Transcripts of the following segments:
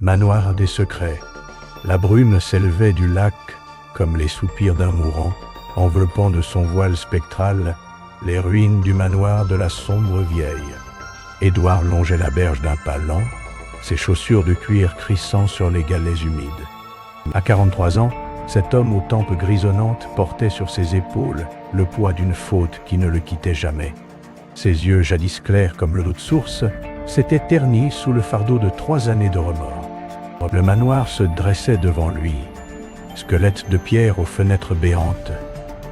Manoir des secrets. La brume s'élevait du lac comme les soupirs d'un mourant, enveloppant de son voile spectral les ruines du manoir de la sombre vieille. Édouard longeait la berge d'un pas lent, ses chaussures de cuir crissant sur les galets humides. À 43 ans, cet homme aux tempes grisonnantes portait sur ses épaules le poids d'une faute qui ne le quittait jamais. Ses yeux, jadis clairs comme l'eau de source, s'étaient ternis sous le fardeau de 3 années de remords. Le manoir se dressait devant lui, squelette de pierre aux fenêtres béantes,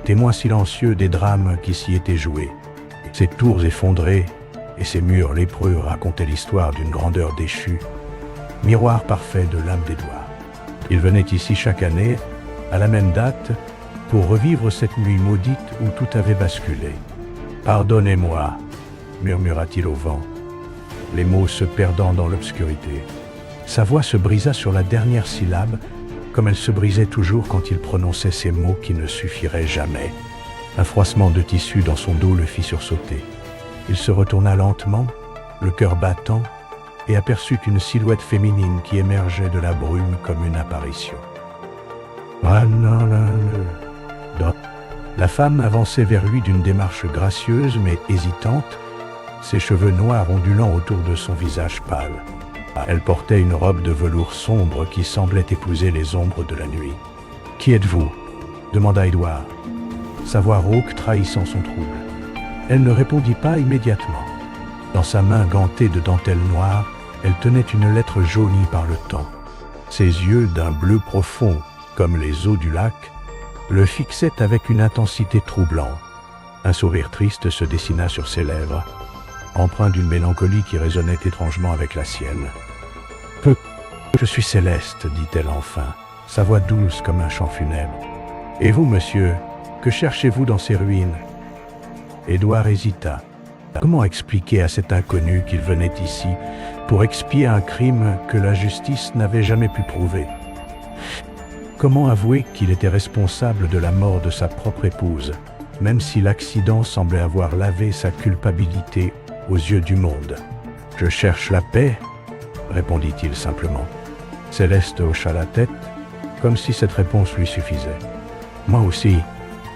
témoin silencieux des drames qui s'y étaient joués. Ses tours effondrées et ses murs lépreux racontaient l'histoire d'une grandeur déchue, miroir parfait de l'âme d'Édouard. Il venait ici chaque année, à la même date, pour revivre cette nuit maudite où tout avait basculé. « Pardonnez-moi » murmura-t-il au vent, les mots se perdant dans l'obscurité. Sa voix se brisa sur la dernière syllabe, comme elle se brisait toujours quand il prononçait ces mots qui ne suffiraient jamais. Un froissement de tissu dans son dos le fit sursauter. Il se retourna lentement, le cœur battant, et aperçut une silhouette féminine qui émergeait de la brume comme une apparition. La femme avançait vers lui d'une démarche gracieuse mais hésitante, ses cheveux noirs ondulant autour de son visage pâle. Elle portait une robe de velours sombre qui semblait épouser les ombres de la nuit. « Qui êtes-vous » demanda Édouard, sa voix rauque trahissant son trouble. Elle ne répondit pas immédiatement. Dans sa main gantée de dentelle noire, elle tenait une lettre jaunie par le temps. Ses yeux, d'un bleu profond, comme les eaux du lac, le fixaient avec une intensité troublante. Un sourire triste se dessina sur ses lèvres, empreint d'une mélancolie qui résonnait étrangement avec la sienne. « Je suis Céleste, dit-elle enfin, sa voix douce comme un chant funèbre. Et vous, monsieur, que cherchez-vous dans ces ruines ?» Édouard hésita. Comment expliquer à cet inconnu qu'il venait ici pour expier un crime que la justice n'avait jamais pu prouver? Comment avouer qu'il était responsable de la mort de sa propre épouse, même si l'accident semblait avoir lavé sa culpabilité aux yeux du monde? « Je cherche la paix », répondit-il simplement. Céleste hocha la tête, comme si cette réponse lui suffisait. « Moi aussi »,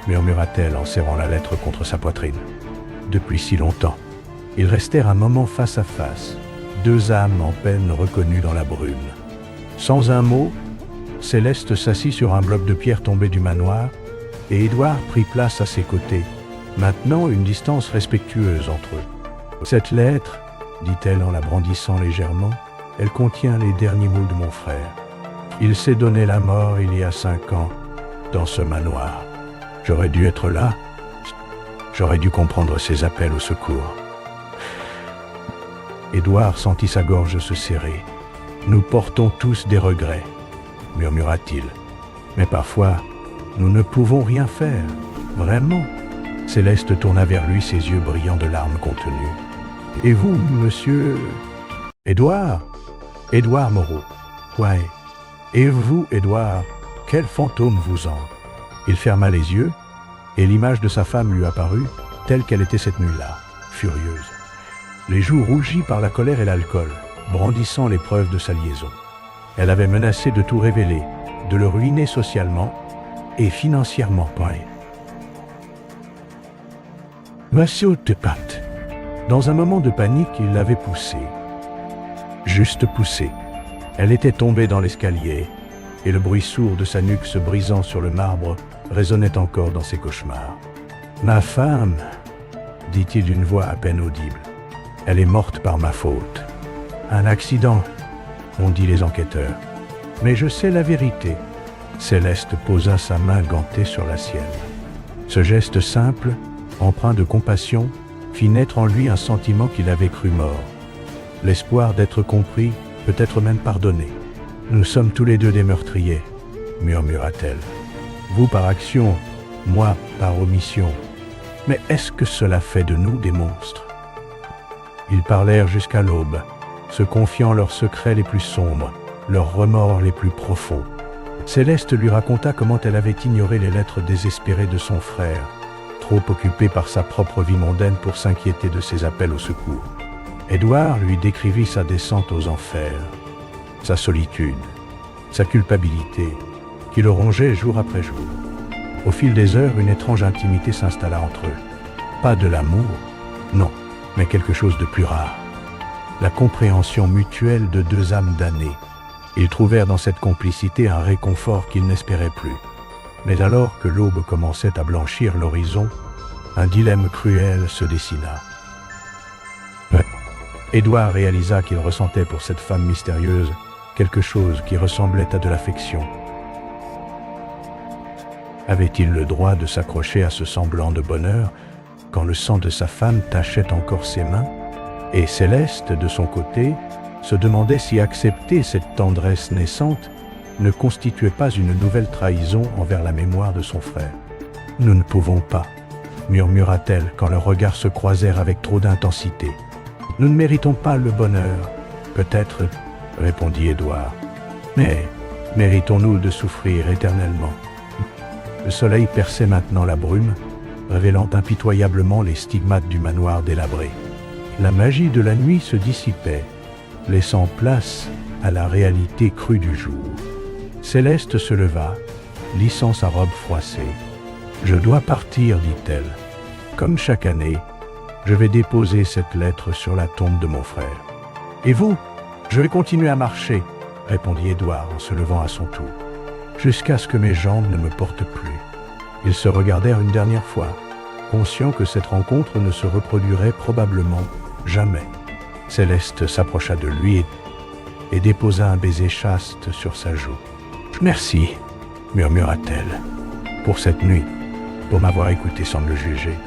murmura-t-elle en serrant la lettre contre sa poitrine. Depuis si longtemps. Ils restèrent un moment face à face, deux âmes en peine reconnues dans la brume. Sans un mot, Céleste s'assit sur un bloc de pierre tombé du manoir, et Édouard prit place à ses côtés, maintenant une distance respectueuse entre eux. « Cette lettre, dit-elle en la brandissant légèrement, elle contient les derniers mots de mon frère. Il s'est donné la mort il y a 5 ans, dans ce manoir. J'aurais dû être là. J'aurais dû comprendre ses appels au secours. » Édouard sentit sa gorge se serrer. « Nous portons tous des regrets, » murmura-t-il. « Mais parfois, nous ne pouvons rien faire, vraiment. » Céleste tourna vers lui ses yeux brillants de larmes contenues. « Et vous, monsieur... »« Édouard » ?»« Édouard Moreau. »« Ouais. Et vous, Édouard, quel fantôme vous hante ?» Il ferma les yeux, et l'image de sa femme lui apparut, telle qu'elle était cette nuit-là, furieuse. Les joues rougies par la colère et l'alcool, brandissant les preuves de sa liaison. Elle avait menacé de tout révéler, de le ruiner socialement et financièrement. Voici aux tes pattes. Dans un moment de panique, il l'avait poussée. Juste poussée. Elle était tombée dans l'escalier, et le bruit sourd de sa nuque se brisant sur le marbre résonnait encore dans ses cauchemars. « Ma femme, dit-il d'une voix à peine audible, elle est morte par ma faute. Un accident, ont dit les enquêteurs. Mais je sais la vérité. » Céleste posa sa main gantée sur la sienne. Ce geste simple, empreint de compassion, fit naître en lui un sentiment qu'il avait cru mort. L'espoir d'être compris, peut-être même pardonné. « Nous sommes tous les deux des meurtriers, » murmura-t-elle. « Vous par action, moi par omission. Mais est-ce que cela fait de nous des monstres ?» Ils parlèrent jusqu'à l'aube, se confiant leurs secrets les plus sombres, leurs remords les plus profonds. Céleste lui raconta comment elle avait ignoré les lettres désespérées de son frère, trop occupée par sa propre vie mondaine pour s'inquiéter de ses appels au secours. Édouard lui décrivit sa descente aux enfers. sa solitude, sa culpabilité, qui le rongeait jour après jour. Au fil des heures, une étrange intimité s'installa entre eux. Pas de l'amour, non, mais quelque chose de plus rare. La compréhension mutuelle de deux âmes damnées. Ils trouvèrent dans cette complicité un réconfort qu'ils n'espéraient plus. Mais alors que l'aube commençait à blanchir l'horizon, un dilemme cruel se dessina. Édouard réalisa qu'il ressentait pour cette femme mystérieuse quelque chose qui ressemblait à de l'affection. Avait-il le droit de s'accrocher à ce semblant de bonheur quand le sang de sa femme tachait encore ses mains? Et Céleste, de son côté, se demandait si accepter cette tendresse naissante ne constituait pas une nouvelle trahison envers la mémoire de son frère. « Nous ne pouvons pas », murmura-t-elle quand leurs regards se croisèrent avec trop d'intensité. « Nous ne méritons pas le bonheur. »« Peut-être, » répondit Édouard. « Mais méritons-nous de souffrir éternellement ?» Le soleil perçait maintenant la brume, révélant impitoyablement les stigmates du manoir délabré. La magie de la nuit se dissipait, laissant place à la réalité crue du jour. Céleste se leva, lissant sa robe froissée. « Je dois partir, dit-elle. Comme chaque année, je vais déposer cette lettre sur la tombe de mon frère. »« Et vous ? » ?»« Je vais continuer à marcher, » répondit Édouard en se levant à son tour, « jusqu'à ce que mes jambes ne me portent plus. » Ils se regardèrent une dernière fois, conscients que cette rencontre ne se reproduirait probablement jamais. Céleste s'approcha de lui et déposa un baiser chaste sur sa joue. « Merci, » murmura-t-elle, « pour cette nuit, pour m'avoir écouté sans me le juger. »«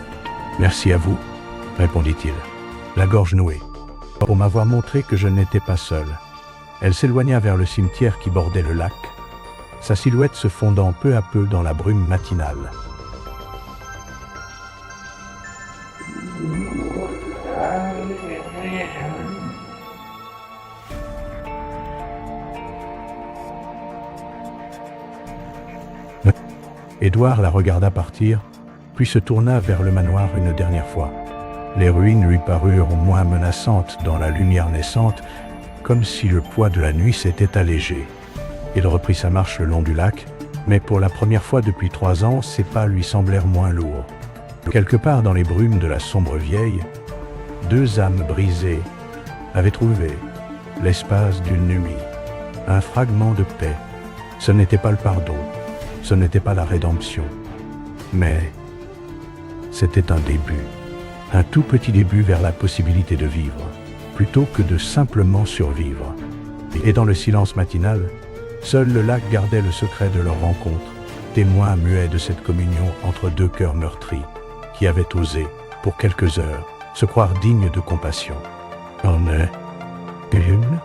Merci à vous, » répondit-il, la gorge nouée, « pour m'avoir montré que je n'étais pas seul. » Elle s'éloigna vers le cimetière qui bordait le lac, sa silhouette se fondant peu à peu dans la brume matinale. Édouard la regarda partir, puis se tourna vers le manoir une dernière fois. Les ruines lui parurent moins menaçantes dans la lumière naissante, comme si le poids de la nuit s'était allégé. Il reprit sa marche le long du lac, mais pour la première fois depuis 3 ans, ses pas lui semblèrent moins lourds. Quelque part dans les brumes de la sombre vieille, 2 âmes brisées avaient trouvé, l'espace d'une nuit, un fragment de paix. Ce n'était pas le pardon, ce n'était pas la rédemption, mais c'était un début, un tout petit début vers la possibilité de vivre, plutôt que de simplement survivre. Et dans le silence matinal, seul le lac gardait le secret de leur rencontre, témoin muet de cette communion entre 2 cœurs meurtris, qui avaient osé, pour quelques heures, se croire dignes de compassion. « On est une